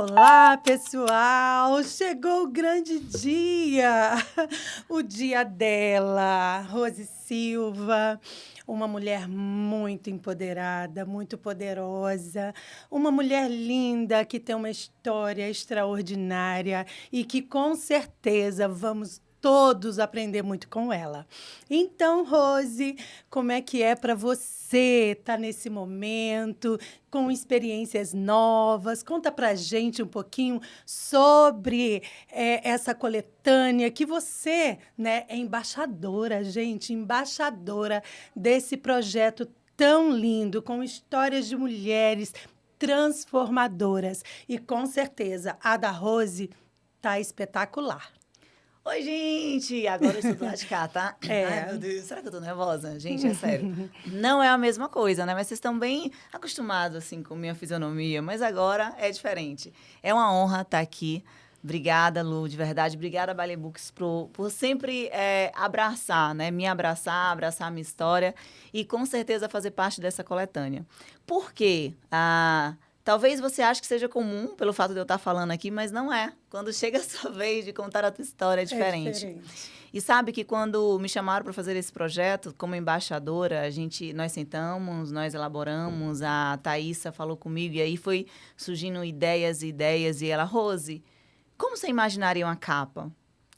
Olá, pessoal! Chegou o grande dia! O dia dela, Rose Silva, uma mulher muito empoderada, muito poderosa, uma mulher linda que tem uma história extraordinária e que com certeza vamos todos aprender muito com ela. Então, Rose, como é que é para você estar nesse momento, com experiências novas? Conta para a gente um pouquinho sobre essa coletânea que você, né, é embaixadora, gente, embaixadora desse projeto tão lindo, com histórias de mulheres transformadoras. E, com certeza, a da Rose tá espetacular. Oi, gente! Agora eu estou do lado de cá, tá? Ai, meu Deus, será que eu tô nervosa? Gente, é sério. Não é a mesma coisa, né? Mas vocês estão bem acostumados, assim, com minha fisionomia. Mas agora é diferente. É uma honra estar aqui. Obrigada, Lu, de verdade. Obrigada, Bally Books, por sempre abraçar, né? Me abraçar a minha história e, com certeza, fazer parte dessa coletânea. Por quê? Talvez você ache que seja comum pelo fato de eu estar falando aqui, mas não é. Quando chega a sua vez de contar a tua história, é diferente. É diferente. E sabe que quando me chamaram para fazer esse projeto, como embaixadora, nós sentamos, nós elaboramos, a Thaísa falou comigo, e aí foi surgindo ideias, e ela, Rose, como você imaginaria uma capa?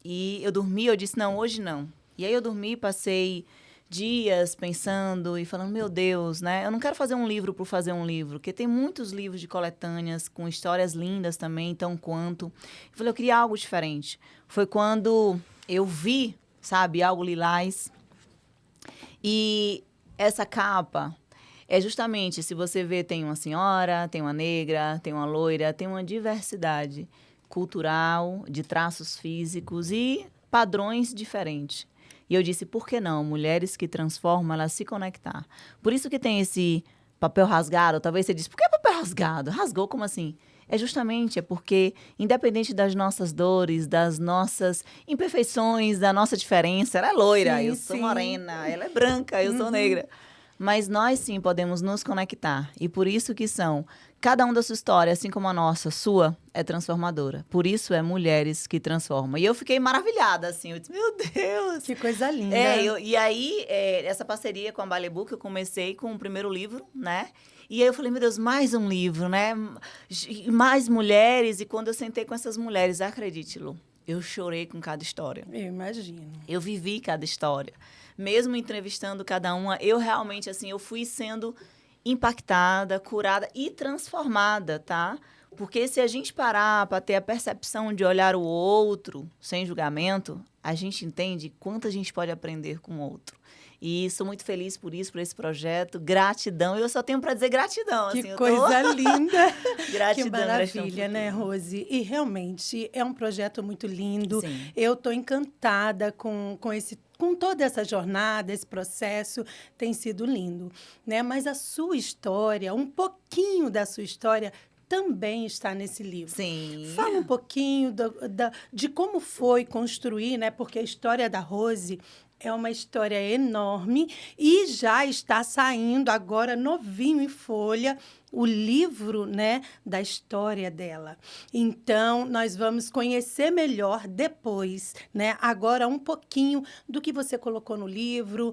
E eu dormi, eu disse, não, hoje não. E aí eu dormi, passei dias pensando e falando, meu Deus, né? Eu não quero fazer um livro por fazer um livro, porque tem muitos livros de coletâneas com histórias lindas também, tão quanto. Eu falei, eu queria algo diferente. Foi quando eu vi, sabe, algo lilás. E essa capa é justamente, se você vê, tem uma senhora, tem uma negra, tem uma loira, tem uma diversidade cultural, de traços físicos e padrões diferentes. E eu disse, por que não? Mulheres que transformam, elas se conectar. Por isso que tem esse papel rasgado. Talvez você disse, por que papel rasgado? Rasgou, como assim? É porque, independente das nossas dores, das nossas imperfeições, da nossa diferença, ela é loira, Sim, eu sou sim. morena, ela é branca, eu sou negra. Mas nós, sim, podemos nos conectar. E por isso que cada um da sua história, assim como a nossa, sua, é transformadora. Por isso é Mulheres que Transformam. E eu fiquei maravilhada, assim. Eu disse, meu Deus! Que coisa linda. E aí, essa parceria com a Bally Book, eu comecei com o primeiro livro, né? E aí eu falei, meu Deus, mais um livro, né? Mais mulheres. E quando eu sentei com essas mulheres, acredite, Lu, eu chorei com cada história. Eu imagino. Eu vivi cada história. Mesmo entrevistando cada uma, eu realmente, assim, eu fui sendo impactada, curada e transformada, tá? Porque se a gente parar para ter a percepção de olhar o outro sem julgamento, a gente entende quanto a gente pode aprender com o outro. E sou muito feliz por isso, por esse projeto. Gratidão. Eu só tenho para dizer gratidão. Que assim, coisa linda. Gratidão. Que maravilha, né, Rose? E realmente é um projeto muito lindo. Sim. Eu estou encantada com toda essa jornada, esse processo tem sido lindo, né? Mas a sua história, um pouquinho da sua história também está nesse livro. Sim. Fala um pouquinho de como foi construir, né? Porque a história da Rose é uma história enorme e já está saindo agora novinho em folha o livro, né, da história dela. Então, nós vamos conhecer melhor depois, né? Agora, um pouquinho do que você colocou no livro,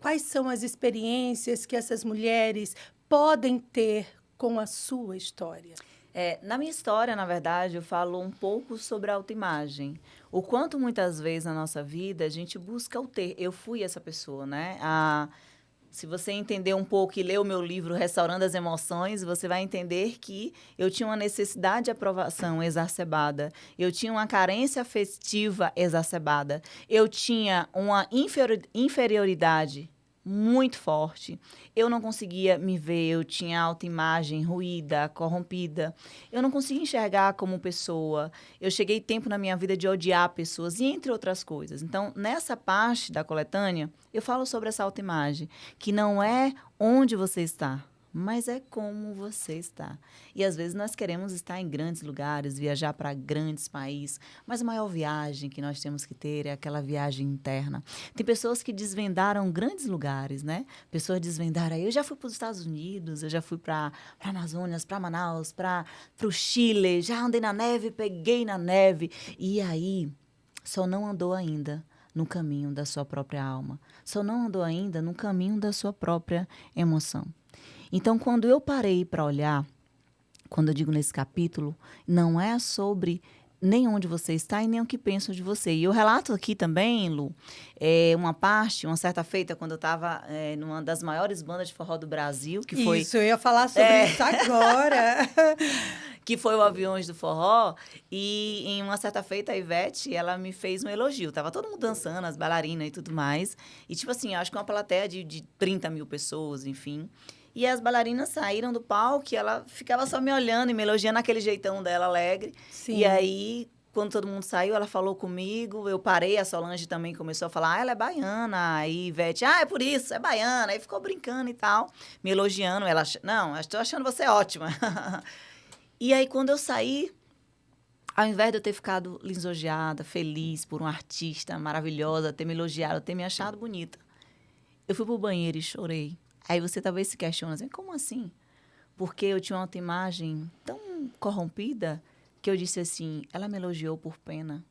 quais são as experiências que essas mulheres podem ter com a sua história. Na minha história, na verdade, eu falo um pouco sobre a autoimagem. O quanto muitas vezes na nossa vida a gente busca o ter. Eu fui essa pessoa, né? Se você entender um pouco e ler o meu livro Restaurando as Emoções, você vai entender que eu tinha uma necessidade de aprovação exacerbada. Eu tinha uma carência afetiva exacerbada. Eu tinha uma inferioridade muito forte. Eu não conseguia me ver, eu tinha autoimagem ruída, corrompida. Eu não conseguia enxergar como pessoa. Eu cheguei tempo na minha vida de odiar pessoas, e entre outras coisas. Então, nessa parte da coletânea, eu falo sobre essa autoimagem, que não é onde você está, mas é como você está. E às vezes nós queremos estar em grandes lugares, viajar para grandes países, mas a maior viagem que nós temos que ter é aquela viagem interna. Tem pessoas que desvendaram grandes lugares, né? Pessoas desvendaram. Eu já fui para os Estados Unidos, eu já fui para Amazonas, para Manaus, para o Chile, já andei na neve, peguei na neve. E aí, só não andou ainda no caminho da sua própria alma. Só não andou ainda no caminho da sua própria emoção. Então, quando eu parei para olhar, quando eu digo nesse capítulo, não é sobre nem onde você está e nem o que pensam de você. E eu relato aqui também, Lu, uma certa feita, quando eu estava numa das maiores bandas de forró do Brasil, que foi... Isso, eu ia falar sobre isso agora. Que foi o Aviões do Forró, e em uma certa feita a Ivete, ela me fez um elogio. Tava todo mundo dançando, as bailarinas e tudo mais. E tipo assim, eu acho que uma plateia de 30 mil pessoas, enfim. E as bailarinas saíram do palco e ela ficava só me olhando e me elogiando aquele jeitão dela alegre. Sim. E aí, quando todo mundo saiu, ela falou comigo, eu parei, a Solange também começou a falar, ela é baiana. Aí Ivete, é por isso, é baiana. Aí ficou brincando e tal, me elogiando. Ela, não, estou achando você ótima. E aí, quando eu saí, ao invés de eu ter ficado lisonjeada, feliz por uma artista maravilhosa, ter me elogiado, ter me achado bonita, eu fui pro banheiro e chorei. Aí você talvez se questiona assim, como assim? Porque eu tinha uma autoimagem tão corrompida que eu disse assim, ela me elogiou por pena,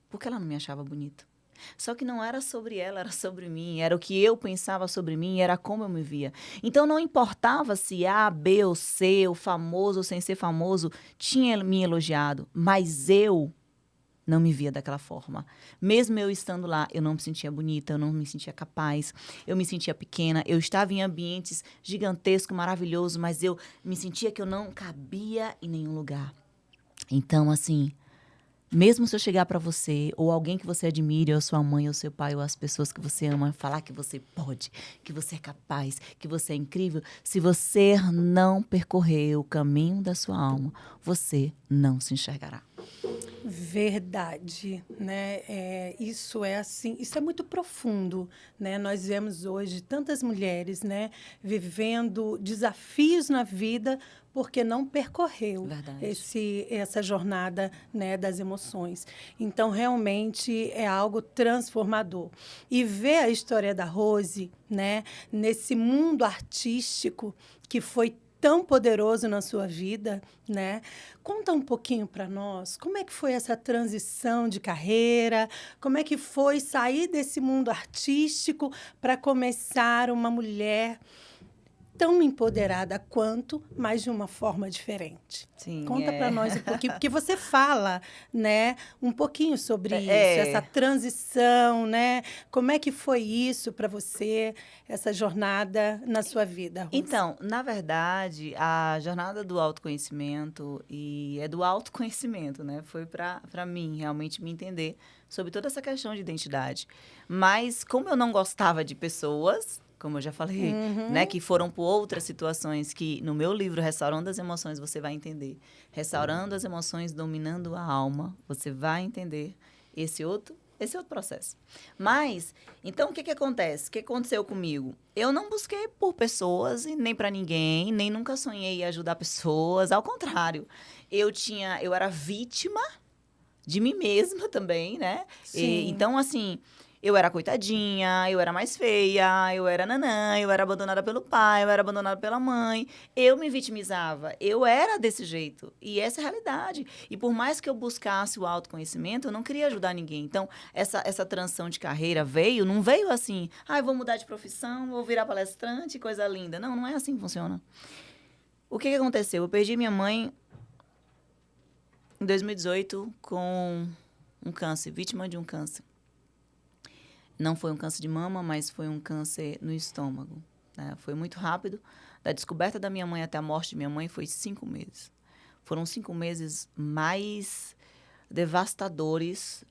porque ela não me achava bonita. Só que não era sobre ela, era sobre mim. Era o que eu pensava sobre mim, era como eu me via. Então, não importava se A, B ou C, o famoso ou sem ser famoso, tinha me elogiado. Mas eu não me via daquela forma. Mesmo eu estando lá, eu não me sentia bonita, eu não me sentia capaz, eu me sentia pequena, eu estava em ambientes gigantescos, maravilhosos, mas eu me sentia que eu não cabia em nenhum lugar. Então, assim, mesmo se eu chegar para você, ou alguém que você admire, ou sua mãe, ou seu pai, ou as pessoas que você ama, falar que você pode, que você é capaz, que você é incrível, se você não percorrer o caminho da sua alma, você não se enxergará. Verdade, né? Isso é assim, isso é muito profundo, né? Nós vemos hoje tantas mulheres, né, vivendo desafios na vida porque não percorreu essa jornada, né, das emoções. Então, realmente é algo transformador. E ver a história da Rose, né, nesse mundo artístico que foi tão poderoso na sua vida, né? Conta um pouquinho para nós, como é que foi essa transição de carreira? Como é que foi sair desse mundo artístico para começar uma mulher tão empoderada quanto, mas de uma forma diferente? Sim, conta para nós um pouquinho, porque você fala, né, um pouquinho sobre isso, essa transição, né? Como é que foi isso para você, essa jornada na sua vida, Rose? Então, na verdade, a jornada do autoconhecimento e é do autoconhecimento, né? Foi para mim realmente me entender sobre toda essa questão de identidade. Mas como eu não gostava de pessoas, como eu já falei, né, que foram por outras situações que no meu livro Restaurando as Emoções você vai entender. Restaurando as emoções, dominando a alma, você vai entender esse outro processo. Mas, então, o que acontece? O que aconteceu comigo? Eu não busquei por pessoas e nem para ninguém, nem nunca sonhei em ajudar pessoas. Ao contrário, eu era vítima de mim mesma também, né? Então, assim, eu era coitadinha, eu era mais feia, eu era nanã, eu era abandonada pelo pai, eu era abandonada pela mãe. Eu me vitimizava, eu era desse jeito. E essa é a realidade. E por mais que eu buscasse o autoconhecimento, eu não queria ajudar ninguém. Então, essa transição de carreira não veio assim, eu vou mudar de profissão, vou virar palestrante, coisa linda. Não, não é assim que funciona. O que aconteceu? Eu perdi minha mãe em 2018 com um câncer, vítima de um câncer. Não foi um câncer de mama, mas foi um câncer no estômago, né? Foi muito rápido. Da descoberta da minha mãe até a morte de minha mãe foi 5 meses. Foram 5 meses mais devastadores,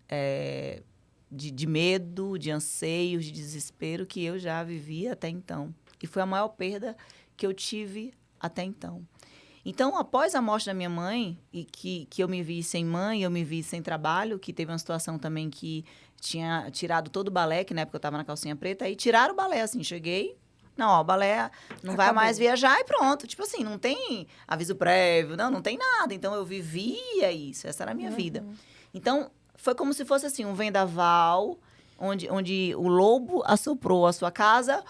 de medo, de anseios, de desespero que eu já vivia até então. E foi a maior perda que eu tive até então. Então, após a morte da minha mãe, e que eu me vi sem mãe, eu me vi sem trabalho, que teve uma situação também que tinha tirado todo o balé, que na época eu estava na calcinha preta, aí tiraram o balé, assim, cheguei, Não, ó, o balé não vai mais viajar e pronto. Tipo assim, não tem aviso prévio, não tem nada. Então, eu vivia isso. Essa era a minha vida. Então, foi como se fosse assim, um vendaval, onde o lobo assoprou a sua casa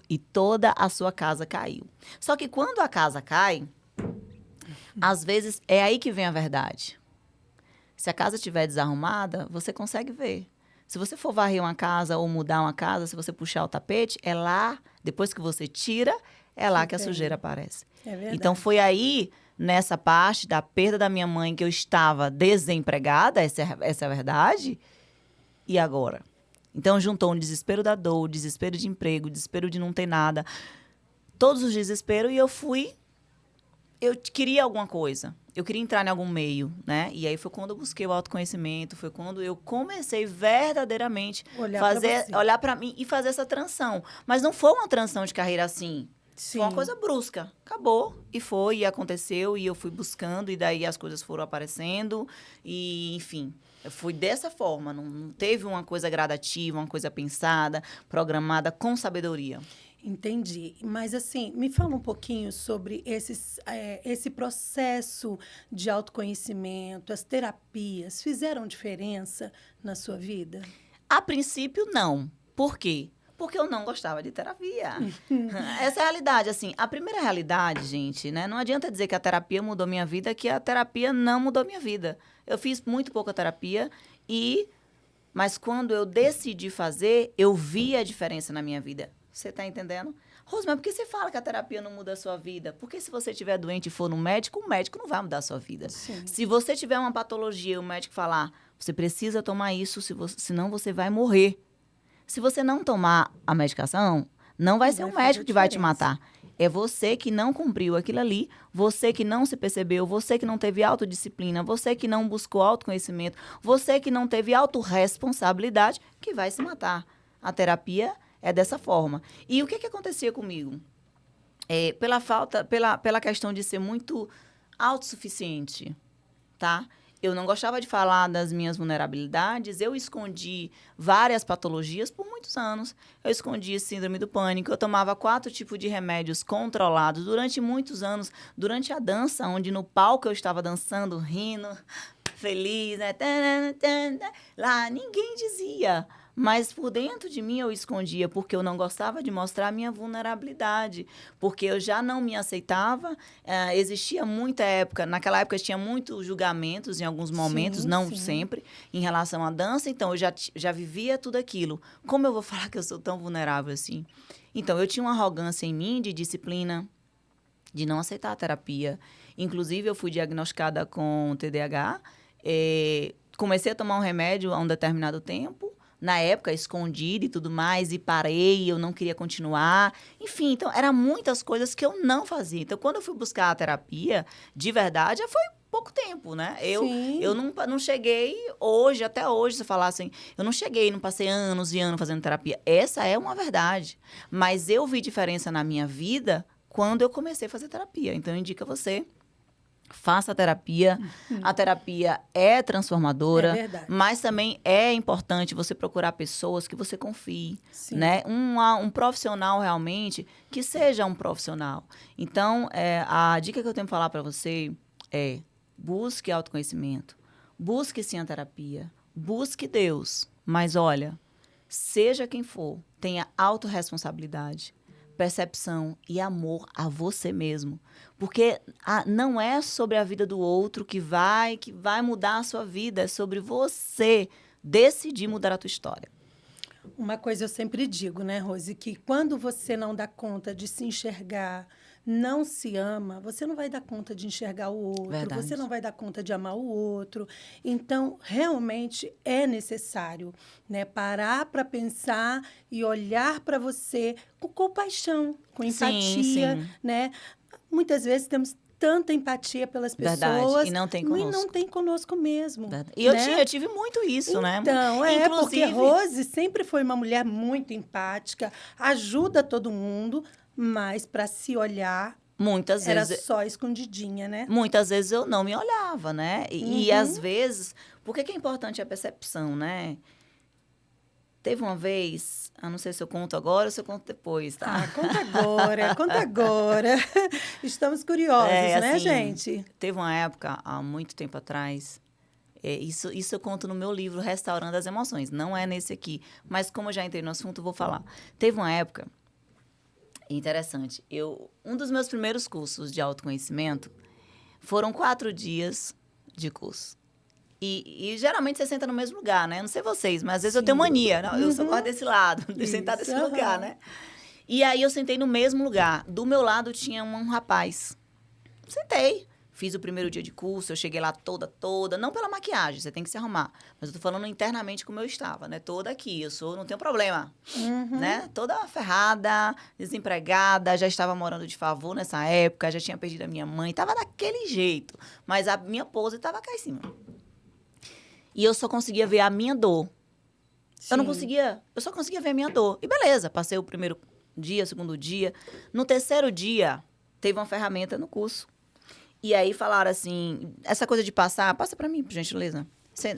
e toda a sua casa caiu. Só que quando a casa cai, às vezes é aí que vem a verdade. Se a casa estiver desarrumada, você consegue ver. Se você for varrer uma casa ou mudar uma casa, se você puxar o tapete, é lá, depois que você tira, é lá que a sujeira aparece. É verdade. Então, foi aí, nessa parte da perda da minha mãe, que eu estava desempregada, essa é a verdade. E agora? Então, juntou um desespero da dor, desespero de emprego, desespero de não ter nada. Todos os desesperos, e eu queria alguma coisa. Eu queria entrar em algum meio, né? E aí foi quando eu busquei o autoconhecimento, foi quando eu comecei verdadeiramente olhar para mim e fazer essa transição. Mas não foi uma transição de carreira assim. Sim. Foi uma coisa brusca. Acabou. E aconteceu, e eu fui buscando, e daí as coisas foram aparecendo. E, enfim, eu fui dessa forma. Não teve uma coisa gradativa, uma coisa pensada, programada com sabedoria. Entendi. Mas, assim, me fala um pouquinho sobre esse processo de autoconhecimento, as terapias, fizeram diferença na sua vida? A princípio, não. Por quê? Porque eu não gostava de terapia. Essa é a realidade, assim. A primeira realidade, gente, né? Não adianta dizer que a terapia mudou minha vida, que a terapia não mudou minha vida. Eu fiz muito pouca terapia mas quando eu decidi fazer, eu vi a diferença na minha vida. Você tá entendendo? Rose, mas por que você fala que a terapia não muda a sua vida? Porque se você estiver doente e for no médico, o médico não vai mudar a sua vida. Sim. Se você tiver uma patologia e o médico falar, você precisa tomar isso, senão você vai morrer. Se você não tomar a medicação, não vai ser o médico que vai te matar. É você que não cumpriu aquilo ali, você que não se percebeu, você que não teve autodisciplina, você que não buscou autoconhecimento, você que não teve autorresponsabilidade, que vai se matar. A terapia é dessa forma. E o que acontecia comigo? Pela questão de ser muito autossuficiente, tá? Eu não gostava de falar das minhas vulnerabilidades. Eu escondi várias patologias por muitos anos. Eu escondi síndrome do pânico. Eu tomava 4 tipos de remédios controlados durante muitos anos. Durante a dança, onde no palco eu estava dançando, rindo, feliz, né? Lá ninguém dizia. Mas por dentro de mim eu escondia, porque eu não gostava de mostrar a minha vulnerabilidade, porque eu já não me aceitava. Existia muita época, naquela época tinha muitos julgamentos em alguns momentos, não sempre, em relação à dança, então eu já vivia tudo aquilo. Como eu vou falar que eu sou tão vulnerável assim? Então, eu tinha uma arrogância em mim de disciplina, de não aceitar a terapia. Inclusive, eu fui diagnosticada com TDAH, comecei a tomar um remédio há um determinado tempo, na época, escondido e tudo mais, e parei, eu não queria continuar. Enfim, então, eram muitas coisas que eu não fazia. Então, quando eu fui buscar a terapia, de verdade, já foi pouco tempo, né? Eu não cheguei hoje, até hoje, se falar assim, eu não cheguei, não passei anos e anos fazendo terapia. Essa é uma verdade. Mas eu vi diferença na minha vida quando eu comecei a fazer terapia. Então, eu indico a você. Faça a terapia. A terapia é transformadora, mas também é importante você procurar pessoas que você confie, né? Um profissional realmente que seja um profissional. Então, a dica que eu tenho para falar para você é: busque autoconhecimento, busque sim a terapia, busque Deus. Mas olha, seja quem for, tenha autorresponsabilidade, percepção e amor a você mesmo. Porque não é sobre a vida do outro que vai mudar a sua vida. É sobre você decidir mudar a tua história. Uma coisa eu sempre digo, né, Rose? Que quando você não dá conta de se enxergar, não se ama, você não vai dar conta de enxergar o outro. Verdade. Você não vai dar conta de amar o outro. Então, realmente é necessário, né, parar para pensar e olhar para você com compaixão, com empatia, né? Muitas vezes temos tanta empatia pelas pessoas. Verdade. E não tem conosco. E não tem conosco mesmo. Verdade. E né? eu tive muito isso, né? Então, porque Rose sempre foi uma mulher muito empática, ajuda todo mundo, mas para se olhar, muitas vezes era só escondidinha, né? Muitas vezes eu não me olhava, né? E às vezes... Por que é importante a percepção, né? Teve uma vez, eu não sei se eu conto agora ou se eu conto depois, tá? Ah, conta agora, conta agora. Estamos curiosos, né, assim, gente? Teve uma época, há muito tempo atrás, isso eu conto no meu livro Restaurando as Emoções, não é nesse aqui, mas como eu já entrei no assunto, eu vou falar. Teve uma época interessante, um dos meus primeiros cursos de autoconhecimento foram 4 dias de curso. E geralmente você senta no mesmo lugar, né? Eu não sei vocês, mas às vezes eu tenho mania. Não, eu só gosto desse lado, de sentar desse lugar, né? E aí eu sentei no mesmo lugar. Do meu lado tinha um rapaz. Sentei. Fiz o primeiro dia de curso, eu cheguei lá toda. Não pela maquiagem, você tem que se arrumar. Mas eu tô falando internamente como eu estava, né? Toda aqui, não tenho problema, né? Toda ferrada, desempregada, já estava morando de favor nessa época, já tinha perdido a minha mãe. Tava daquele jeito. Mas a minha pose tava cá em cima. E eu só conseguia ver a minha dor. Sim. Eu só conseguia ver a minha dor. E beleza, passei o primeiro dia, o segundo dia. No terceiro dia, teve uma ferramenta no curso. E aí falaram assim, essa coisa de passa pra mim, por gentileza.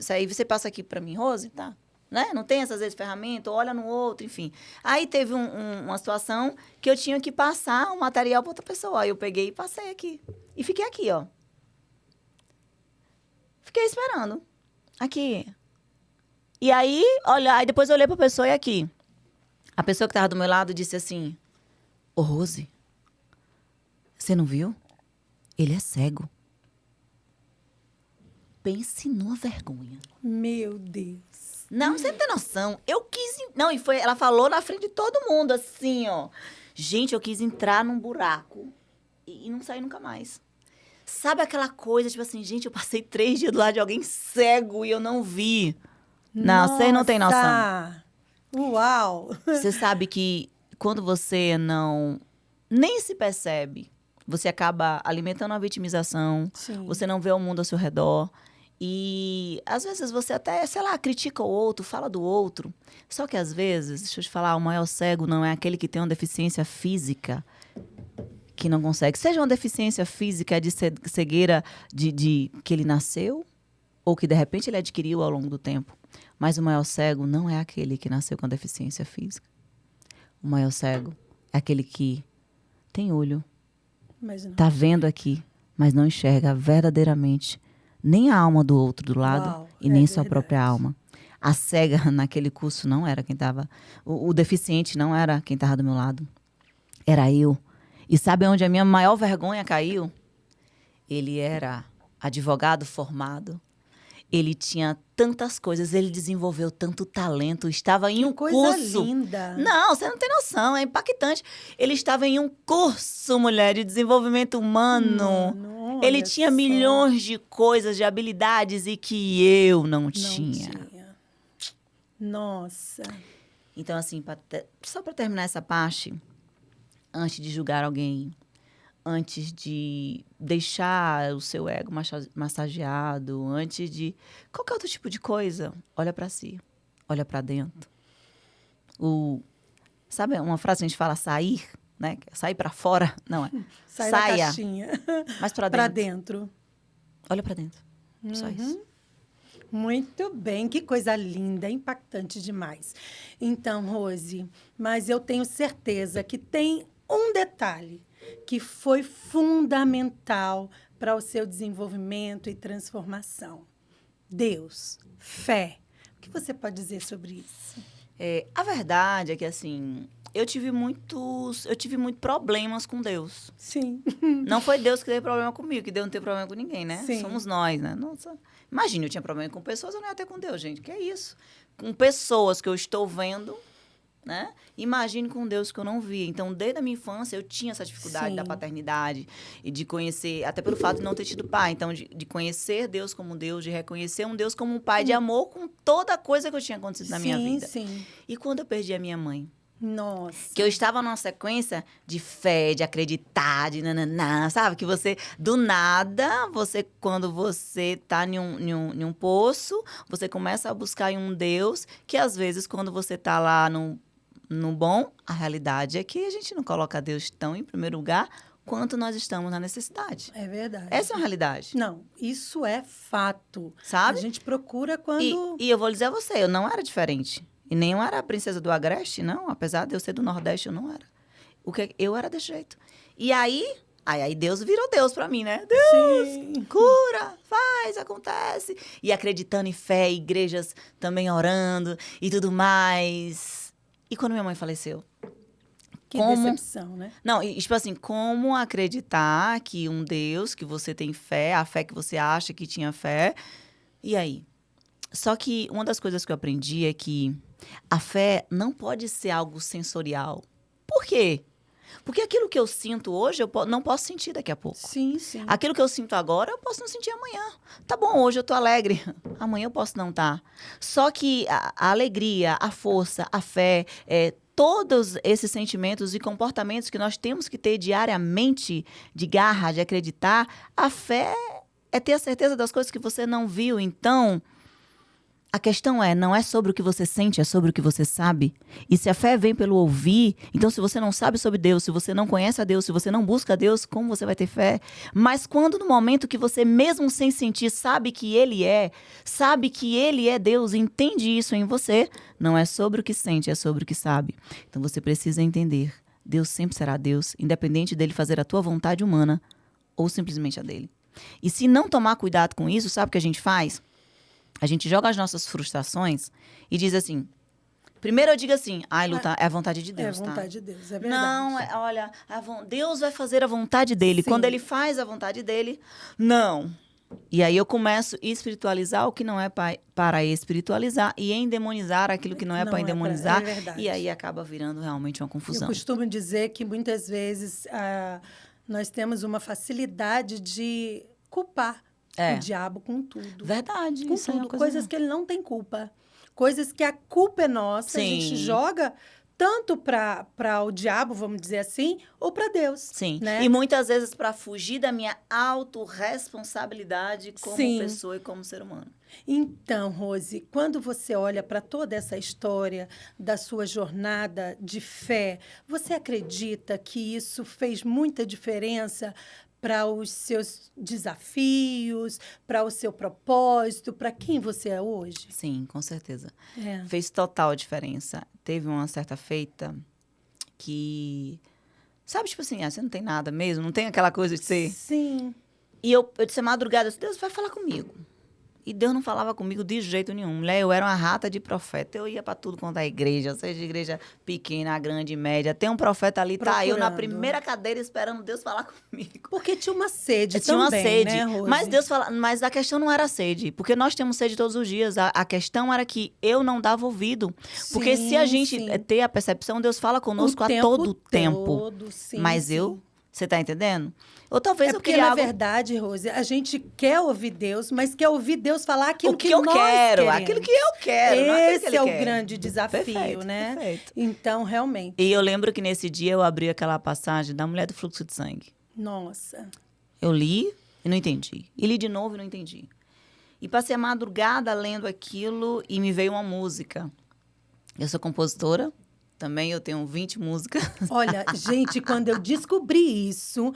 Aí você passa aqui pra mim, Rose, tá? Né? Não tem essas vezes ferramenta, olha no outro, enfim. Aí teve uma situação que eu tinha que passar um material pra outra pessoa. Aí eu peguei e passei aqui. E fiquei aqui, ó. Fiquei esperando. Aqui. E aí, aí depois eu olhei pra pessoa e aqui. A pessoa que tava do meu lado disse assim, ô Rose, você não viu? Ele é cego. Pense numa vergonha. Meu Deus. Não, você não tem noção. Eu quis... Não, ela falou na frente de todo mundo, assim, ó. Gente, eu quis entrar num buraco e não saí nunca mais. Sabe aquela coisa, tipo assim, gente, eu passei 3 dias do lado de alguém cego e eu não vi. Não, você não tem noção. Uau! Você sabe que quando você nem se percebe, você acaba alimentando a vitimização, Sim. você não vê o mundo ao seu redor. E às vezes você até, sei lá, critica o outro, fala do outro. Só que às vezes, deixa eu te falar, o maior cego não é aquele que tem uma deficiência física, que não consegue. Seja uma deficiência física de cegueira de que ele nasceu, ou que de repente ele adquiriu ao longo do tempo. Mas o maior cego não é aquele que nasceu com deficiência física. O maior cego é aquele que tem olho, tá vendo aqui, mas não enxerga verdadeiramente nem a alma do outro do lado. Uau, e nem sua própria alma. A cega naquele curso não era quem estava... O deficiente não era quem estava do meu lado. Era eu. E sabe onde a minha maior vergonha caiu? Ele era advogado formado. Ele tinha tantas coisas, ele desenvolveu tanto talento, estava em um curso. Coisa linda. Não, você não tem noção, é impactante. Ele estava em um curso, mulher, de desenvolvimento humano. Ele tinha milhões de coisas, de habilidades e que eu não tinha. Nossa. Então, assim, só para terminar essa parte, antes de julgar alguém, antes de deixar o seu ego massageado, antes de qualquer outro tipo de coisa, olha para si, olha para dentro. Sabe uma frase que a gente fala sair, né? Sair para fora, não é? Saia da caixinha. Mas para dentro. Para dentro. Olha para dentro. Só isso. Muito bem, que coisa linda, impactante demais. Então, Rose, mas eu tenho certeza que tem um detalhe que foi fundamental para o seu desenvolvimento e transformação. Deus, fé. O que você pode dizer sobre isso? A verdade é que, assim, eu tive muitos problemas com Deus. Sim. Não foi Deus que teve problema comigo, que Deus não teve problema com ninguém, né? Sim. Somos nós, né? Nossa. Imagina, eu tinha problema com pessoas, eu não ia ter com Deus, gente. Que é isso? Com pessoas que eu estou vendo, né? Imagine com Deus que eu não via. Então, desde a minha infância, eu tinha essa dificuldade Sim. da paternidade e de conhecer, até pelo fato de não ter tido pai. Então, de conhecer Deus como Deus, de reconhecer um Deus como um pai de amor com toda a coisa que eu tinha acontecido na minha vida. Sim. E quando eu perdi a minha mãe? Nossa. Que eu estava numa sequência de fé, de acreditar, de nananá, sabe? Que você, do nada, quando você tá em um poço, você começa a buscar em um Deus que, às vezes, quando você tá lá no bom, a realidade é que a gente não coloca Deus tão em primeiro lugar quanto nós estamos na necessidade. É verdade. Essa é uma realidade. Não, isso é fato. Sabe? A gente procura quando... E eu vou dizer a você, eu não era diferente. E nem eu era a princesa do Agreste, não. Apesar de eu ser do Nordeste, eu não era. Eu era desse jeito. E aí Deus virou Deus pra mim, né? Deus, Sim. cura, faz, acontece. E acreditando em fé, igrejas também orando e tudo mais. E quando minha mãe faleceu? Que decepção, né? Não, e, tipo assim, como acreditar que um Deus, que você tem fé, a fé que você acha que tinha fé, e aí? Só que uma das coisas que eu aprendi é que a fé não pode ser algo sensorial. Por quê? Porque aquilo que eu sinto hoje, não posso sentir daqui a pouco. Sim, sim. Aquilo que eu sinto agora, eu posso não sentir amanhã. Tá bom, hoje eu tô alegre, amanhã eu posso não estar. Só que a alegria, a força, a fé, todos esses sentimentos e comportamentos que nós temos que ter diariamente, de garra, de acreditar, a fé é ter a certeza das coisas que você não viu. Então, a questão não é sobre o que você sente, é sobre o que você sabe. E se a fé vem pelo ouvir, então se você não sabe sobre Deus, se você não conhece a Deus, se você não busca a Deus, como você vai ter fé? Mas quando no momento que você mesmo sem sentir sabe que Ele é Deus, entende isso em você, não é sobre o que sente, é sobre o que sabe. Então você precisa entender, Deus sempre será Deus, independente dele fazer a tua vontade humana ou simplesmente a dele. E se não tomar cuidado com isso, sabe o que a gente faz? A gente joga as nossas frustrações e diz assim... Primeiro eu digo assim... Ai, Luta, é a vontade de Deus, tá? É a vontade de Deus, é verdade. Não, olha... Deus vai fazer a vontade dele. Sim. Quando ele faz a vontade dele... Não. E aí eu começo a espiritualizar o que não é para espiritualizar e endemonizar aquilo que não é para endemonizar. É verdade. E aí acaba virando realmente uma confusão. Eu costumo dizer que muitas vezes nós temos uma facilidade de culpar o diabo com tudo. Verdade. Com isso tudo. é uma coisa... Coisas que ele não tem culpa. Coisas que a culpa é nossa. Sim. A gente joga tanto para o diabo, vamos dizer assim, ou para Deus. Sim. Né? E muitas vezes para fugir da minha autorresponsabilidade como Sim. pessoa e como ser humano. Então, Rose, quando você olha para toda essa história da sua jornada de fé, você acredita que isso fez muita diferença para os seus desafios, para o seu propósito, para quem você é hoje? Sim, com certeza. É. Fez total diferença. Teve uma certa feita que... Sabe, tipo assim, você não tem nada mesmo? Não tem aquela coisa de ser... Sim. E eu disse à madrugada, Deus vai falar comigo. E Deus não falava comigo de jeito nenhum. Mulher, eu era uma rata de profeta. Eu ia para tudo quanto é igreja, seja igreja pequena, grande, média. Tem um profeta ali, tá eu na primeira cadeira esperando Deus falar comigo. Porque tinha uma sede tinha também, uma sede, né, Rose? Mas a questão não era sede, porque nós temos sede todos os dias. A questão era que eu não dava ouvido. Porque se a gente ter a percepção, Deus fala conosco a todo tempo. Sim, mas sim. Você tá entendendo? Ou talvez eu porque, queria na verdade, Rose, a gente quer ouvir Deus, mas quer ouvir Deus falar aquilo que eu nós quero, queremos. aquilo que eu quero. Esse é o grande desafio, perfeito, né? Perfeito. Então, realmente. E eu lembro que nesse dia eu abri aquela passagem da mulher do fluxo de sangue. Nossa. Eu li e não entendi. E li de novo e não entendi. E passei a madrugada lendo aquilo e me veio uma música. Eu sou compositora. Também eu tenho 20 músicas. Olha, gente, quando eu descobri isso,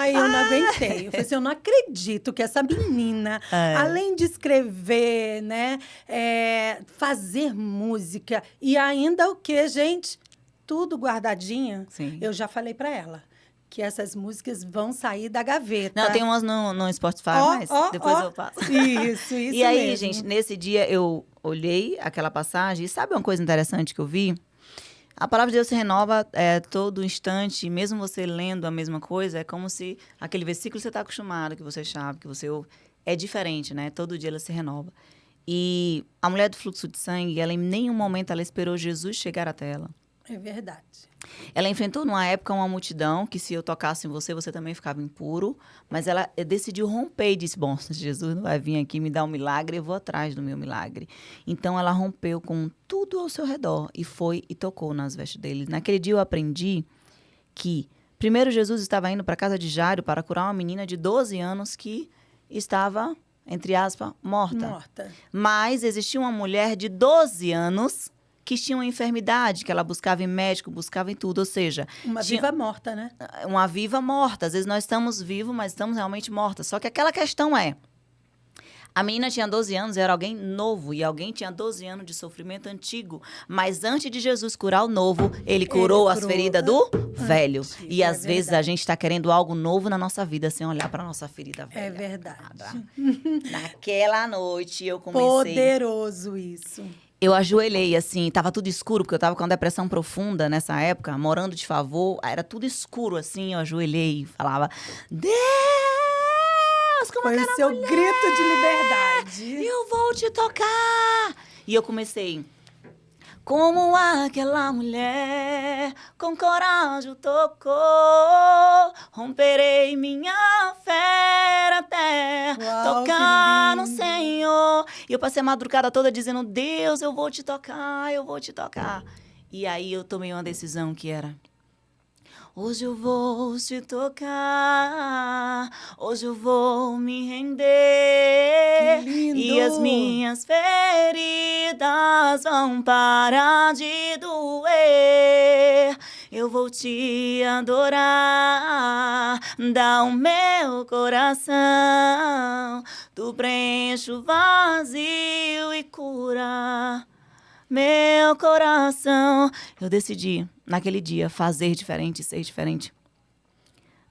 eu não aguentei. Eu falei assim, eu não acredito que essa menina, além de escrever, né, fazer música e ainda o quê, gente? Tudo guardadinha. Sim. Eu já falei para ela que essas músicas vão sair da gaveta. Não, tem umas no Spotify, mas depois eu passo. Isso E aí, mesmo. gente, nesse dia eu olhei aquela passagem e sabe uma coisa interessante que eu vi? A palavra de Deus se renova todo instante, mesmo você lendo a mesma coisa, é como se aquele versículo que você está acostumado, que você sabe, que você ouve, é diferente, né? Todo dia ela se renova. E a mulher do fluxo de sangue, ela em nenhum momento ela esperou Jesus chegar até ela. É verdade. Ela enfrentou numa época uma multidão que se eu tocasse em você, você também ficava impuro. Mas ela decidiu romper e disse, bom, Jesus não vai vir aqui me dar um milagre, eu vou atrás do meu milagre. Então ela rompeu com tudo ao seu redor e foi e tocou nas vestes dele. Naquele dia eu aprendi que primeiro Jesus estava indo para a casa de Jairo para curar uma menina de 12 anos que estava, entre aspas, morta. Mas existia uma mulher de 12 anos que tinha uma enfermidade, que ela buscava em médico, buscava em tudo, ou seja... Uma viva morta, né? Uma viva morta. Às vezes nós estamos vivos, mas estamos realmente mortas. Só que aquela questão A menina tinha 12 anos, era alguém novo. E alguém tinha 12 anos de sofrimento antigo. Mas antes de Jesus curar o novo, ele curou as feridas do velho. Antigo, E às é vezes a verdade. gente está querendo algo novo na nossa vida, sem olhar para nossa ferida velha. É verdade. Naquela noite eu comecei... Poderoso isso. Eu ajoelhei, assim, tava tudo escuro, porque eu tava com uma depressão profunda nessa época, morando de favor, era tudo escuro, assim, eu ajoelhei e falava, Deus, como Foi o seu grito de liberdade. eu vou te tocar! E eu comecei, como aquela mulher com coragem tocou, romperei minha fé até Uau, que tocar no lindo. Senhor. E eu passei a madrugada toda dizendo, Deus, eu vou te tocar, eu vou te tocar. E aí eu tomei uma decisão que era, hoje eu vou te tocar, hoje eu vou me render. Que lindo! E as minhas feridas vão parar de doer. Eu vou te adorar, dá o meu coração. Tu preenche o vazio e cura meu coração. Eu decidi, naquele dia, fazer diferente, ser diferente.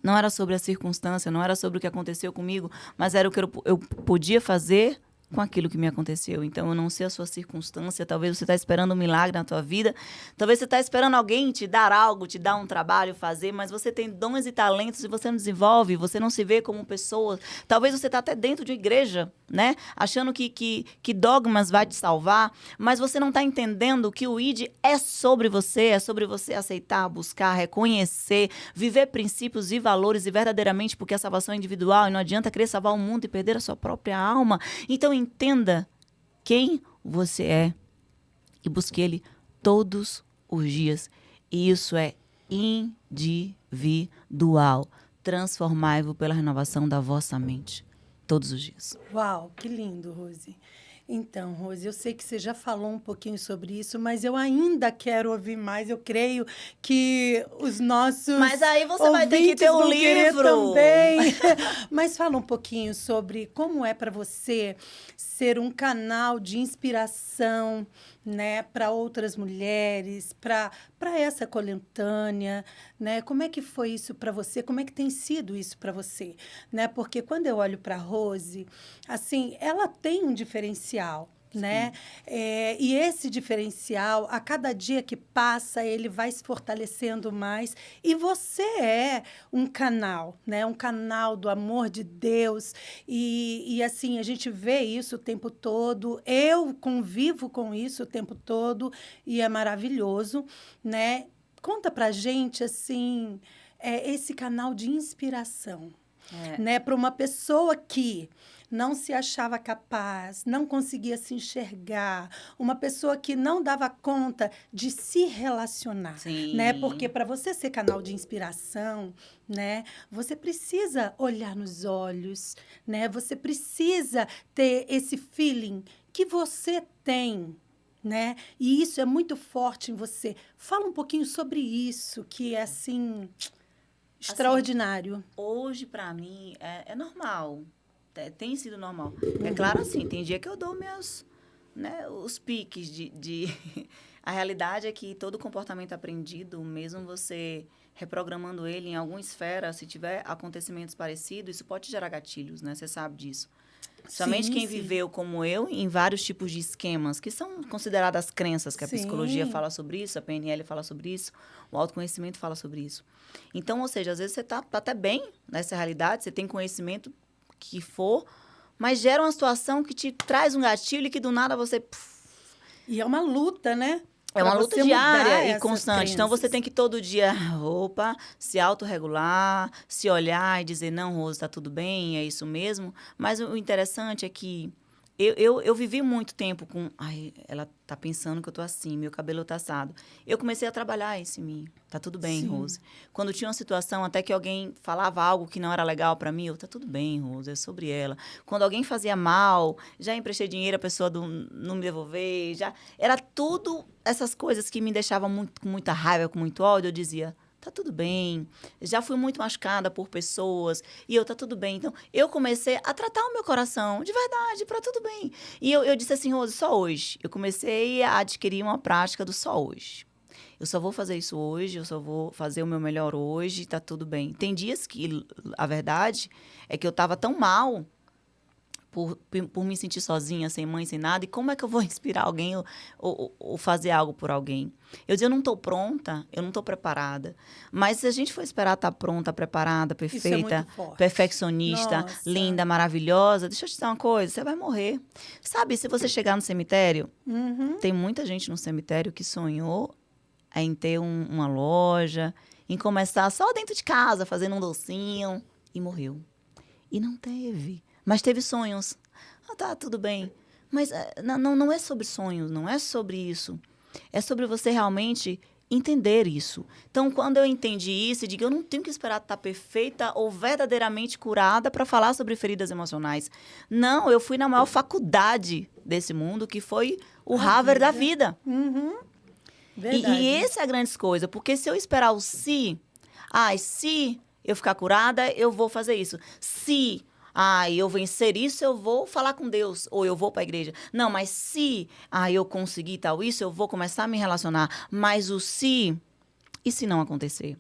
Não era sobre a circunstância, não era sobre o que aconteceu comigo, mas era o que eu podia fazer com aquilo que me aconteceu. Então, eu não sei a sua circunstância, talvez você está esperando um milagre na tua vida, talvez você está esperando alguém te dar algo, te dar um trabalho, fazer, mas você tem dons e talentos e você não desenvolve, você não se vê como pessoa. Talvez você está até dentro de uma igreja, né? Achando que dogmas vai te salvar, mas você não está entendendo que o ID é sobre você aceitar, buscar, reconhecer, viver princípios e valores e verdadeiramente, porque a salvação é individual e não adianta querer salvar o mundo e perder a sua própria alma. Então, entenda quem você é e busque ele todos os dias. E isso é individual. Transformai-vos pela renovação da vossa mente. Todos os dias. Uau, que lindo, Rose. Então, Rose, eu sei que você já falou um pouquinho sobre isso, mas eu ainda quero ouvir mais. Eu creio que os nossos Mas aí você vai ter que ouvintes ter o vão querer livro. também. Mas fala um pouquinho sobre como é para você ser um canal de inspiração, né, para outras mulheres, para essa coletânea, né? Como é que foi isso para você? Como é que tem sido isso para você, né? Porque quando eu olho para Rose, assim, ela tem um diferencial, né? E esse diferencial, a cada dia que passa, ele vai se fortalecendo mais. E você é um canal, né? Um canal do amor de Deus. E assim, a gente vê isso o tempo todo. Eu convivo com isso o tempo todo e é maravilhoso, né? Conta pra gente, assim, esse canal de inspiração, né? Para uma pessoa que não se achava capaz, não conseguia se enxergar, uma pessoa que não dava conta de se relacionar, Sim. né? Porque para você ser canal de inspiração, né, você precisa olhar nos olhos, né? Você precisa ter esse feeling que você tem, né? E isso é muito forte em você. Fala um pouquinho sobre isso, que é assim extraordinário. Hoje, pra mim, é normal. Tem sido normal. É claro, assim, tem dia que eu dou meus, né, os piques de... A realidade é que todo comportamento aprendido, mesmo você reprogramando ele em alguma esfera, se tiver acontecimentos parecidos, isso pode gerar gatilhos, né? Você sabe disso. Somente quem viveu como eu, em vários tipos de esquemas, que são consideradas crenças, que a psicologia fala sobre isso, a PNL fala sobre isso, o autoconhecimento fala sobre isso. Então, ou seja, às vezes você está até bem nessa realidade, você tem conhecimento que for, mas gera uma situação que te traz um gatilho e que do nada você... E é uma luta, né? É uma luta diária e constante. Crenças. Então, você tem que todo dia, se autorregular, se olhar e dizer, não, Rose, tá tudo bem, é isso mesmo. Mas o interessante é que eu vivi muito tempo com... Ai, ela tá pensando que eu tô assim, meu cabelo tá assado. Eu comecei a trabalhar isso em mim. Tá tudo bem, Sim. Rose. Quando tinha uma situação, até que alguém falava algo que não era legal para mim, tá tudo bem, Rose, é sobre ela. Quando alguém fazia mal, já emprestei dinheiro, a pessoa não me devolver, já... Era tudo essas coisas que me deixavam com muita raiva, com muito ódio, eu dizia, tá tudo bem. Já fui muito machucada por pessoas e tá tudo bem. Então, eu comecei a tratar o meu coração de verdade, para tudo bem. E eu disse assim, Rose, só hoje. Eu comecei a adquirir uma prática do só hoje. Eu só vou fazer isso hoje, eu só vou fazer o meu melhor hoje, tá tudo bem. Tem dias que, a verdade, é que eu tava tão mal por me sentir sozinha, sem mãe, sem nada. E como é que eu vou inspirar alguém ou fazer algo por alguém? Eu dizia, eu não estou pronta, eu não estou preparada. Mas se a gente for esperar estar pronta, preparada, perfeita, perfeccionista, Nossa. linda, maravilhosa, deixa eu te dizer uma coisa, você vai morrer. Sabe, se você chegar no cemitério, tem muita gente no cemitério que sonhou em ter uma loja, em começar só dentro de casa, fazendo um docinho, e morreu. E não teve. Mas teve sonhos. Tá, tudo bem. Mas não é sobre sonhos, não é sobre isso. É sobre você realmente entender isso. Então, quando eu entendi isso, eu digo, eu não tenho que esperar estar perfeita ou verdadeiramente curada para falar sobre feridas emocionais. Não, eu fui na maior faculdade desse mundo, que foi o Harvard da vida. E essa é a grande coisa, porque se eu esperar o se eu ficar curada, eu vou fazer isso. Se eu vencer isso, eu vou falar com Deus, ou eu vou para a igreja. Não, mas se eu conseguir tal isso, eu vou começar a me relacionar. Mas o se, e se não acontecer?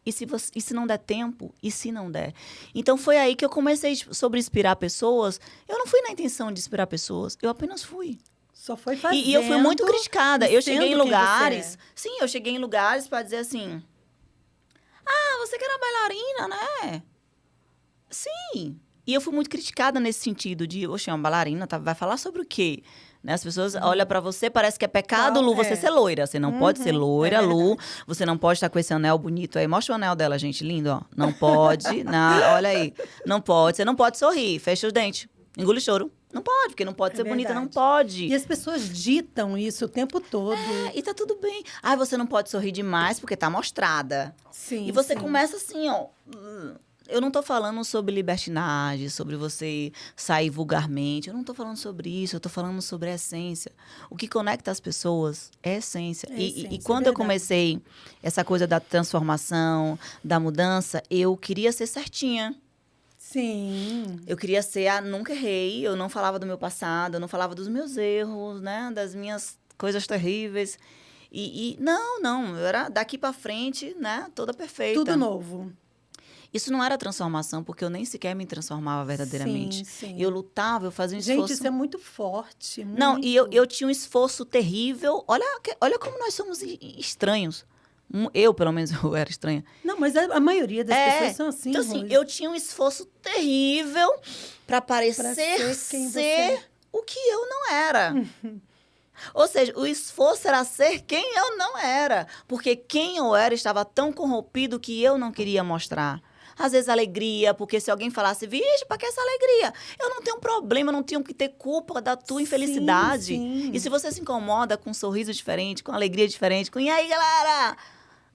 E se não der tempo? E se não der? Então, foi aí que eu comecei sobre inspirar pessoas. Eu não fui na intenção de inspirar pessoas, eu apenas fui. Só foi fazendo. E eu fui muito criticada. Eu cheguei em lugares... Sim, eu cheguei em lugares para dizer assim... você que era bailarina, né? Sim. E eu fui muito criticada nesse sentido de... Oxe, uma bailarina vai falar sobre o quê? Né? As pessoas olham para você, parece que é pecado, Lu, você ser loira. Você não pode ser loira, Lu. Você não pode estar com esse anel bonito aí. Mostra o anel dela, gente, lindo, ó. Não pode. Olha aí. Não pode. Você não pode sorrir. Fecha os dentes. Engole o choro. Não pode, porque não pode ser bonita, não pode. E as pessoas ditam isso o tempo todo. E tá tudo bem. Você não pode sorrir demais porque tá mostrada. Sim, e você começa assim, ó... Eu não tô falando sobre libertinagem, sobre você sair vulgarmente. Eu não tô falando sobre isso, eu tô falando sobre a essência. O que conecta as pessoas é a essência. E quando eu comecei essa coisa da transformação, da mudança, eu queria ser certinha. Sim. Eu queria ser nunca errei, eu não falava do meu passado, eu não falava dos meus erros, né? Das minhas coisas terríveis. Não, eu era daqui pra frente, né? Toda perfeita. Tudo novo. Isso não era transformação, porque eu nem sequer me transformava verdadeiramente. Sim. Eu lutava, eu fazia um esforço... Gente, isso é muito forte. Muito. Não, e eu tinha um esforço terrível. Olha como nós somos estranhos. Eu, pelo menos, eu era estranha. Não, mas a maioria das pessoas são assim, Então, assim, eu tinha um esforço terrível para parecer ser o que eu não era. Ou seja, o esforço era ser quem eu não era. Porque quem eu era estava tão corrompido que eu não queria mostrar. Às vezes alegria, porque se alguém falasse, vixe, para que essa alegria? Eu não tenho problema, eu não tenho que ter culpa da tua infelicidade. Sim. E se você se incomoda com um sorriso diferente, com alegria diferente, e aí, galera?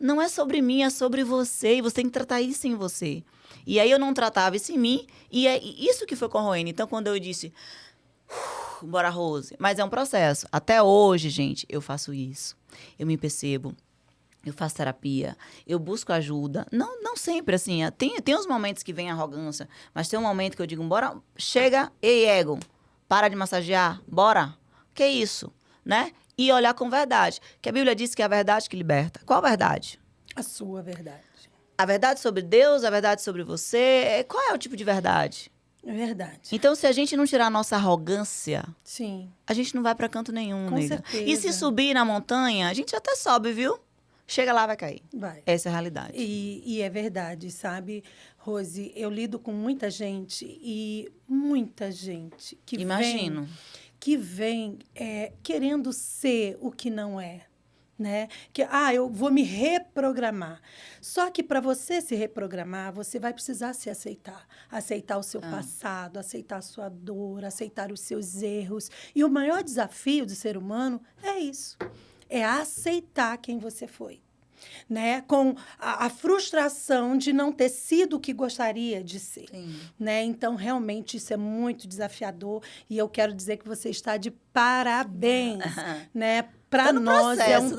Não é sobre mim, é sobre você. E você tem que tratar isso em você. E aí eu não tratava isso em mim. E é isso que foi corroendo. Então, quando eu disse, bora, Rose. Mas é um processo. Até hoje, gente, eu faço isso. Eu me percebo. Eu faço terapia, eu busco ajuda. Não sempre, assim. Tem uns momentos que vem arrogância, mas tem um momento que eu digo, bora, chega, ei, ego, para de massagear, bora. Que isso, né? E olhar com verdade. Que a Bíblia diz que é a verdade que liberta. Qual a verdade? A sua verdade. A verdade sobre Deus, a verdade sobre você. Qual é o tipo de verdade? É verdade. Então, se a gente não tirar a nossa arrogância, sim, a gente não vai pra canto nenhum, com nega. certeza. E se subir na montanha, a gente até sobe, viu? Chega lá, vai cair. Vai. Essa é a realidade. E é verdade, sabe, Rose? Eu lido com muita gente e muita gente que vem querendo ser o que não é. Né? Que, eu vou me reprogramar. Só que para você se reprogramar, você vai precisar se aceitar. Aceitar o seu passado, aceitar a sua dor, aceitar os seus erros. E o maior desafio do ser humano é isso. É aceitar quem você foi. Né? Com a frustração de não ter sido o que gostaria de ser. Né? Então, realmente, isso é muito desafiador. E eu quero dizer que você está de parabéns, né? para nós processo,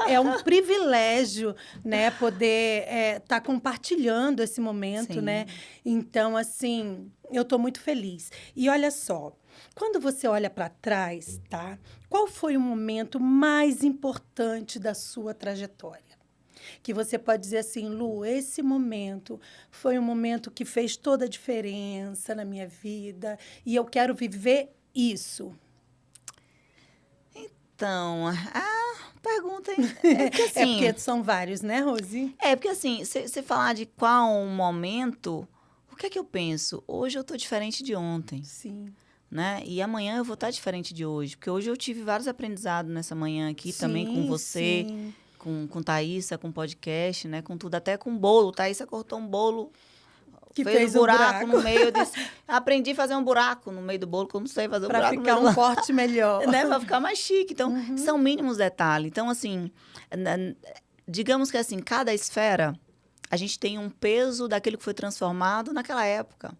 é um privilégio, né, poder estar compartilhando esse momento, Sim. né? Então, assim, eu estou muito feliz. E olha só, quando você olha para trás, tá? Qual foi o momento mais importante da sua trajetória? Que você pode dizer assim, Lu, esse momento foi um momento que fez toda a diferença na minha vida e eu quero viver isso. Então, pergunta, hein? É porque É assim, porque são vários, né, Rose? se falar de qual um momento, o que é que eu penso? Hoje eu tô diferente de ontem, Sim. né? E amanhã eu vou estar diferente de hoje, porque hoje eu tive vários aprendizados nessa manhã aqui, também com você, Sim. com Thaísa, com podcast, né? Com tudo, até com bolo. Thaísa cortou um bolo, Que fez fez um um buraco buraco. no meio. Eu disse, aprendi a fazer um buraco no meio do bolo, que eu não sei fazer um Para buraco no ficar meio do um corte melhor. né? Vai ficar mais chique. Então, são mínimos detalhes. Então, assim, digamos que assim, cada esfera, a gente tem um peso daquilo que foi transformado naquela época.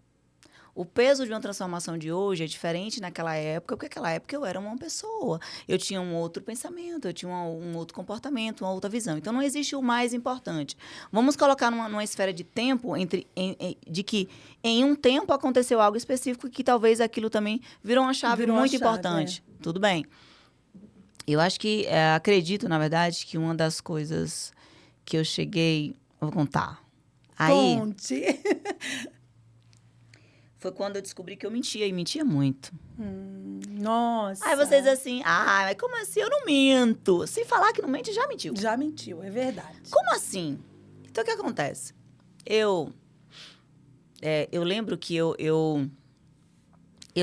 O peso de uma transformação de hoje é diferente naquela época, porque naquela época eu era uma pessoa. Eu tinha um outro pensamento, eu tinha um outro comportamento, uma outra visão. Então, não existe o mais importante. Vamos colocar numa esfera de tempo de que em um tempo aconteceu algo específico que talvez aquilo também virou uma chave muito importante. Tudo bem. Eu acho que, acredito, na verdade, que uma das coisas que eu cheguei... Vou contar. Aí, Conte. foi quando eu descobri que eu mentia, e mentia muito. Nossa. Aí vocês assim, mas como assim? Eu não minto. Se falar que não mente, já mentiu. Já mentiu, é verdade. Como assim? Então, o que acontece? Eu lembro que eu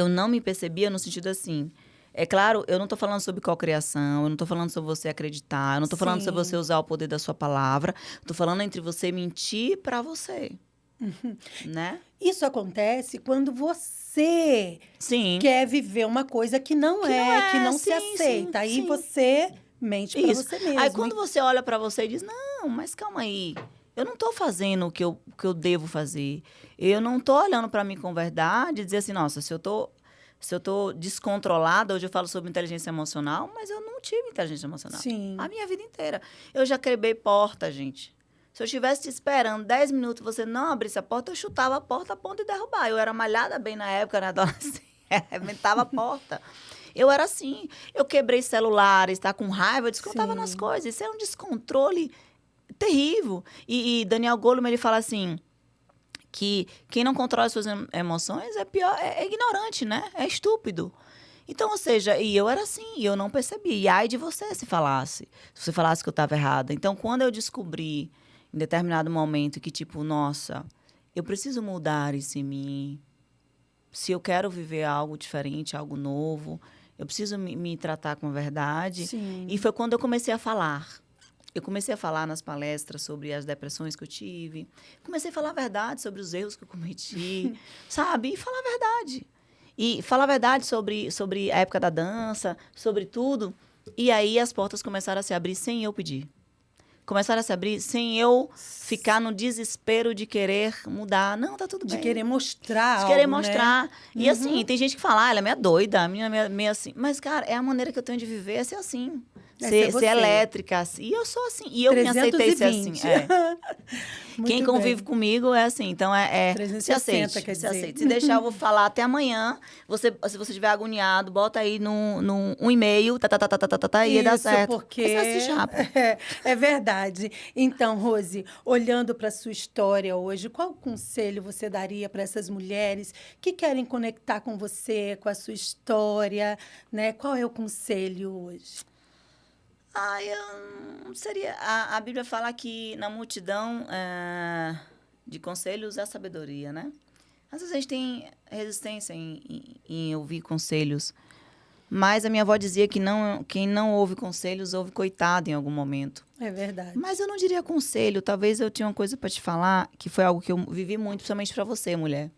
não me percebia no sentido assim... É claro, eu não estou falando sobre cocriação, eu não estou falando sobre você acreditar, eu não estou falando sobre você usar o poder da sua palavra. Estou falando entre você mentir para você. Né? Isso acontece quando você Sim. quer viver uma coisa que não se sim, aceita. Aí sim. você mente para você mesmo. Aí quando você olha para você e diz, não, mas calma aí, eu não estou fazendo o que eu devo fazer. Eu não estou olhando para mim com verdade e dizer assim, nossa, se eu tô descontrolada, hoje eu falo sobre inteligência emocional, mas eu não tive inteligência emocional. Sim. A minha vida inteira. Eu já quebrei porta, gente. Se eu estivesse te esperando 10 minutos e você não abrisse a porta, eu chutava a porta a ponto de derrubar. Eu era malhada bem na época, na adolescência. Arrebentava a porta. Eu era assim. Eu quebrei celulares, tá com raiva, eu descontava nas coisas. Isso é um descontrole terrível. E Daniel Goleman, ele fala assim... que quem não controla as suas emoções é pior, é ignorante, né? É estúpido. Então, ou seja, e eu era assim, e eu não percebi. E ai de você se você falasse que eu estava errada. Então, quando eu descobri, em determinado momento, que tipo, nossa, eu preciso mudar isso em mim. Se eu quero viver algo diferente, algo novo, eu preciso me tratar com verdade. Sim. E foi quando eu comecei a falar. Eu comecei a falar nas palestras sobre as depressões que eu tive. Comecei a falar a verdade sobre os erros que eu cometi, sabe? E falar a verdade. E falar a verdade sobre a época da dança, sobre tudo. E aí as portas começaram a se abrir sem eu pedir. Começaram a se abrir sem eu ficar no desespero de querer mudar. Não, tá tudo bem. De querer mostrar De algo, querer mostrar. Né? E assim, tem gente que fala, ela é meio doida, a menina é meio assim. Mas, cara, é a maneira que eu tenho de viver, é ser assim. Ser elétrica, assim. E eu sou assim. E eu 320. me aceitei ser assim. Quem convive comigo é assim. Então, 360, se aceite. quer dizer. Se aceite. Se deixar, eu vou falar até amanhã. Se você estiver agoniado, bota aí um e-mail, e dá certo. Porque é verdade. Então, Rose, olhando para a sua história hoje, qual conselho você daria para essas mulheres que querem conectar com você, com a sua história, né? Qual é o conselho hoje? Seria... A Bíblia fala que na multidão de conselhos há sabedoria, né? Às vezes a gente tem resistência em ouvir conselhos. Mas a minha avó dizia que quem não ouve conselhos, ouve coitado em algum momento. É verdade. Mas eu não diria conselho. Talvez eu tinha uma coisa para te falar, que foi algo que eu vivi muito, principalmente para você, mulher.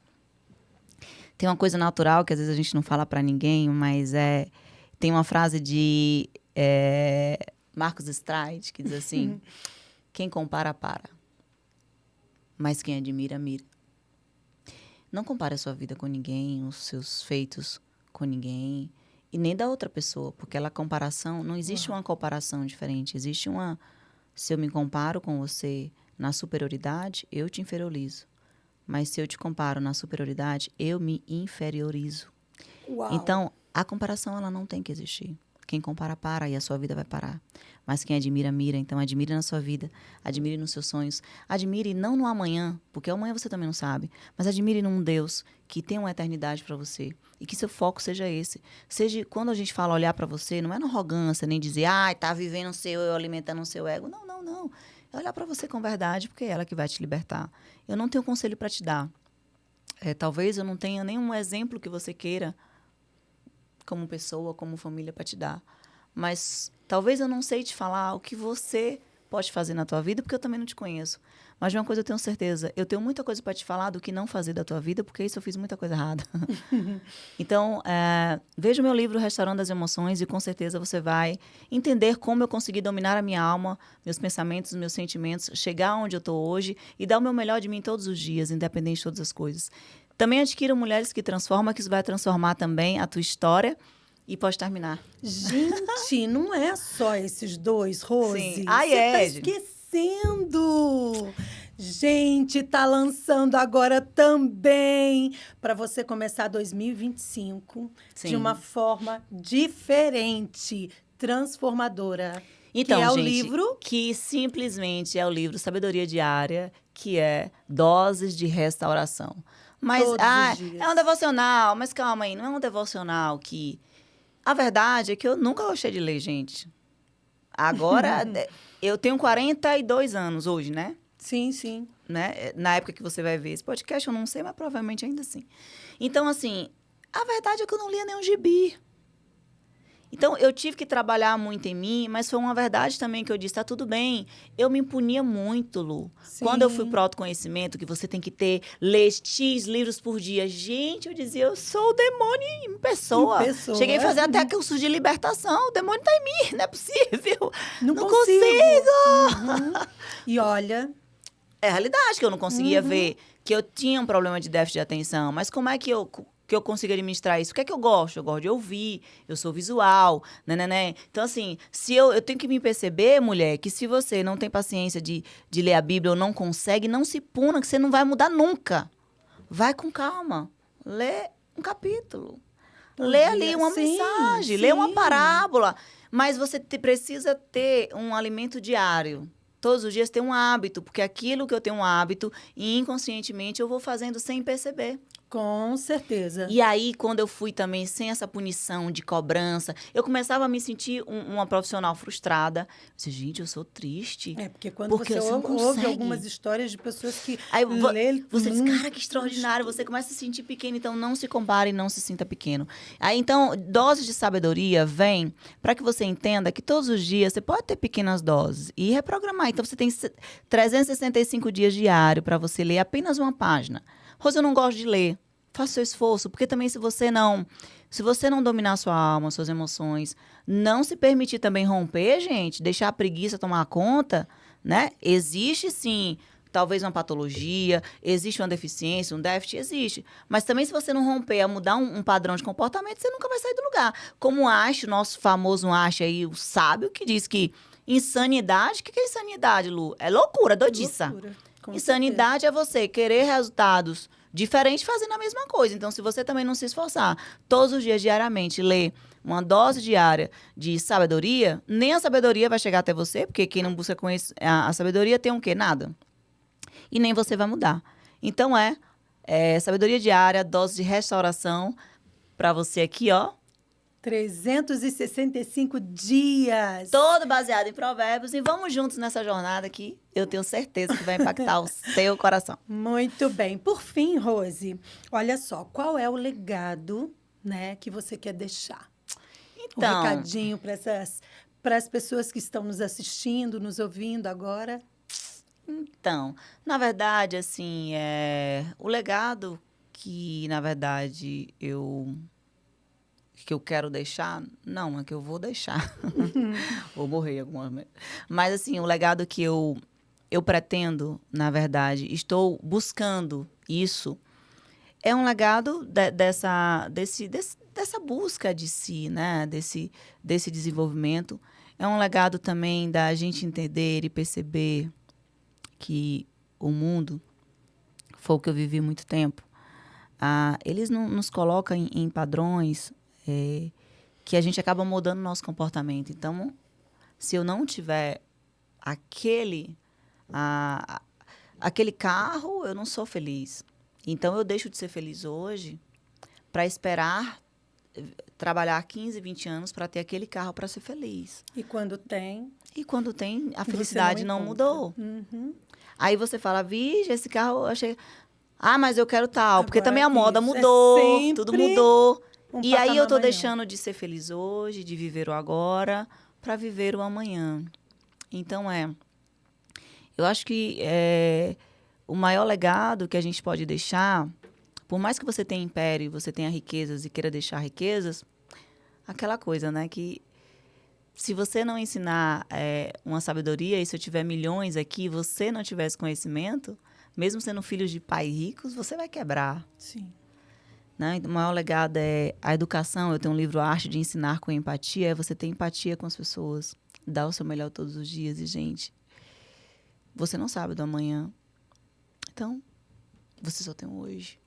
Tem uma coisa natural que às vezes a gente não fala para ninguém, mas tem uma frase de... Marcos Stride, que diz assim, quem compara, para. Mas quem admira, mira. Não compare a sua vida com ninguém, os seus feitos com ninguém. e nem da outra pessoa, porque ela comparação, não existe Uau. uma comparação diferente, existe uma, se eu me comparo com você na superioridade, eu te inferiorizo. Mas se eu te comparo na superioridade, eu me inferiorizo. Uau. Então, a comparação ela não tem que existir. Quem compara, para e a sua vida vai parar. Mas quem admira, mira. Então, admire na sua vida, admire nos seus sonhos. Admire não no amanhã, porque amanhã você também não sabe. Mas admire num Deus que tem uma eternidade para você. E que seu foco seja esse. Seja, quando a gente fala olhar para você, não é na arrogância, nem dizer, tá vivendo o seu, eu alimentando o seu ego. Não, não, não. É olhar para você com verdade, porque é ela que vai te libertar. Eu não tenho conselho para te dar. Talvez eu não tenha nenhum exemplo que você queira como pessoa, como família para te dar. Mas talvez eu não sei te falar o que você pode fazer na tua vida, porque eu também não te conheço. Mas de uma coisa eu tenho certeza, eu tenho muita coisa para te falar do que não fazer da tua vida, porque isso eu fiz muita coisa errada. Então, veja o meu livro Restaurando as Emoções e com certeza você vai entender como eu consegui dominar a minha alma, meus pensamentos, meus sentimentos, chegar onde eu estou hoje e dar o meu melhor de mim todos os dias, independente de todas as coisas. Também adquira Mulheres que Transformam, que isso vai transformar também a tua história. E pode terminar. Gente, não é só esses dois, Rose. Sim. Você tá esquecendo. Gente, tá lançando agora também para você começar 2025 de uma forma diferente, transformadora. Então, que é gente, o livro que simplesmente é o livro Sabedoria Diária, que é Doses de Restauração. Mas é um devocional, mas calma aí, não é um devocional que... A verdade é que eu nunca gostei de ler, gente. Agora, eu tenho 42 anos hoje, né? Sim, sim. Né? Na época que você vai ver esse podcast, eu não sei, mas provavelmente ainda assim. Então, assim, a verdade é que eu não lia nenhum gibi. Então, eu tive que trabalhar muito em mim, mas foi uma verdade também que eu disse, tá tudo bem. Eu me impunia muito, Lu. Sim. Quando eu fui pro autoconhecimento, que você tem que ler X livros por dia. Gente, eu dizia, eu sou o demônio em pessoa. Cheguei a fazer até curso de libertação. O demônio tá em mim, não é possível. Não consigo. E olha... É a realidade que eu não conseguia ver que eu tinha um problema de déficit de atenção. Mas como é que eu consigo administrar isso? O que é que eu gosto? Eu gosto de ouvir, eu sou visual, né? Então, assim, se eu tenho que me perceber, mulher, que se você não tem paciência de ler a Bíblia ou não consegue, não se puna, que você não vai mudar nunca. Vai com calma. Lê um capítulo. Lê ali uma mensagem, lê uma parábola. Mas você precisa ter um alimento diário. Todos os dias ter um hábito, porque aquilo que eu tenho um hábito, e inconscientemente eu vou fazendo sem perceber. Com certeza. E aí, quando eu fui também sem essa punição de cobrança, eu começava a me sentir uma profissional frustrada. Eu disse, gente, eu sou triste. Porque quando você ouve algumas histórias de pessoas que você diz, cara, que extraordinário. Você começa a se sentir pequeno, então não se compare e não se sinta pequeno. Aí, então, doses de sabedoria vem para que você entenda que todos os dias você pode ter pequenas doses e reprogramar. Então, você tem 365 dias diário para você ler apenas uma página. Rose, eu não gosto de ler. Faça seu esforço, porque também se você não dominar sua alma, suas emoções, não se permitir também romper, gente, deixar a preguiça tomar conta, né? Existe sim, talvez uma patologia, existe uma deficiência, um déficit, existe. Mas também se você não romper a mudar um padrão de comportamento, você nunca vai sair do lugar. Como o Ash, o nosso famoso Ash aí, o sábio, que diz que insanidade, o que é insanidade, Lu? É loucura, doidiça. Loucura. Insanidade é você querer resultados diferentes fazendo a mesma coisa. Então, se você também não se esforçar todos os dias, diariamente, ler uma dose diária de sabedoria, nem a sabedoria vai chegar até você, porque quem não busca conhecer a sabedoria tem um quê? Nada. E nem você vai mudar. Então, sabedoria diária, dose de restauração para você aqui, ó. 365 dias. Todo baseado em provérbios. E vamos juntos nessa jornada que eu tenho certeza que vai impactar o seu coração. Muito bem. Por fim, Rose, olha só, qual é o legado, né, que você quer deixar? Então, um recadinho para as pessoas que estão nos assistindo, nos ouvindo agora. Então, na verdade, assim, o legado que, na verdade, que eu quero deixar, não, é que eu vou deixar. Vou morrer em algum momento. Mas, assim, o legado que eu pretendo, na verdade, estou buscando isso, é um legado dessa busca de si, né? Desse desenvolvimento. É um legado também da gente entender e perceber que o mundo, foi o que eu vivi muito tempo, eles não nos colocam em padrões que a gente acaba mudando o nosso comportamento. Então, se eu não tiver aquele carro, eu não sou feliz. Então, eu deixo de ser feliz hoje para esperar trabalhar 15, 20 anos para ter aquele carro para ser feliz. E quando tem... a felicidade não mudou. Uhum. Aí você fala, vixe, esse carro eu achei... mas eu quero tal. Porque Agora, também a moda isso mudou, tudo mudou. E aí eu tô amanhã. deixando de ser feliz hoje, de viver o agora, para viver o amanhã. Então, eu acho que o maior legado que a gente pode deixar, por mais que você tenha império, você tenha riquezas e queira deixar riquezas, aquela coisa, né, que se você não ensinar uma sabedoria, e se eu tiver milhões aqui, você não tiver esse conhecimento, mesmo sendo filho de pais ricos, você vai quebrar. Sim. Né? O maior legado é a educação. Eu tenho um livro, A Arte de Ensinar com Empatia, é você ter empatia com as pessoas, dar o seu melhor todos os dias. E, gente, você não sabe do amanhã. Então, você só tem o hoje.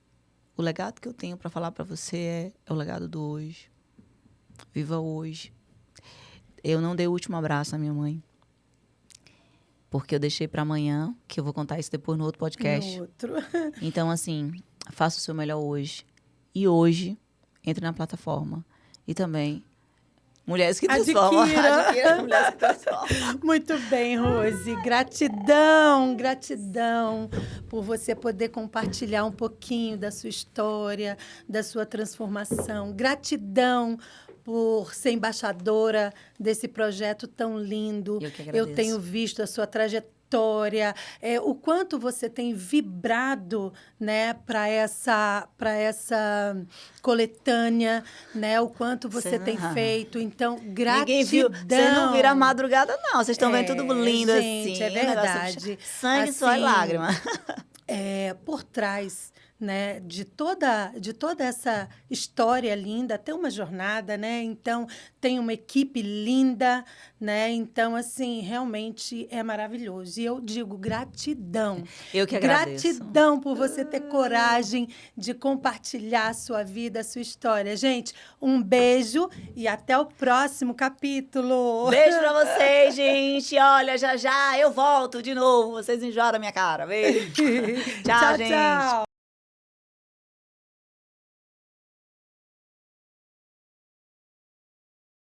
O legado que eu tenho para falar para você é o legado do hoje. Viva hoje. Eu não dei o último abraço à minha mãe. Porque eu deixei para amanhã, que eu vou contar isso depois no outro podcast. No outro. Então, assim, faça o seu melhor hoje. E hoje, entre na plataforma. E também, Mulheres que Transformam. Adquira Mulheres que Transformam. Muito bem, Rose. Gratidão, gratidão por você poder compartilhar um pouquinho da sua história, da sua transformação. Gratidão por ser embaixadora desse projeto tão lindo. Eu que agradeço. Eu tenho visto a sua trajetória, o quanto você tem vibrado, né, para essa coletânea, né, o quanto você tem feito. Então, gratidão. Ninguém viu. Você não vira a madrugada, não. Vocês estão vendo tudo lindo, gente, assim. É verdade. Sangue, assim, suor e lágrima. Por trás, né, de toda essa história linda, tem uma jornada, né? Então, tem uma equipe linda, né? Então, assim, realmente é maravilhoso. E eu digo gratidão. Eu que agradeço. Gratidão por você ter coragem de compartilhar a sua vida, a sua história. Gente, um beijo e até o próximo capítulo. Beijo pra vocês, gente. Olha, já eu volto de novo. Vocês enjoaram a minha cara. Beijo. Tchau, gente. Tchau.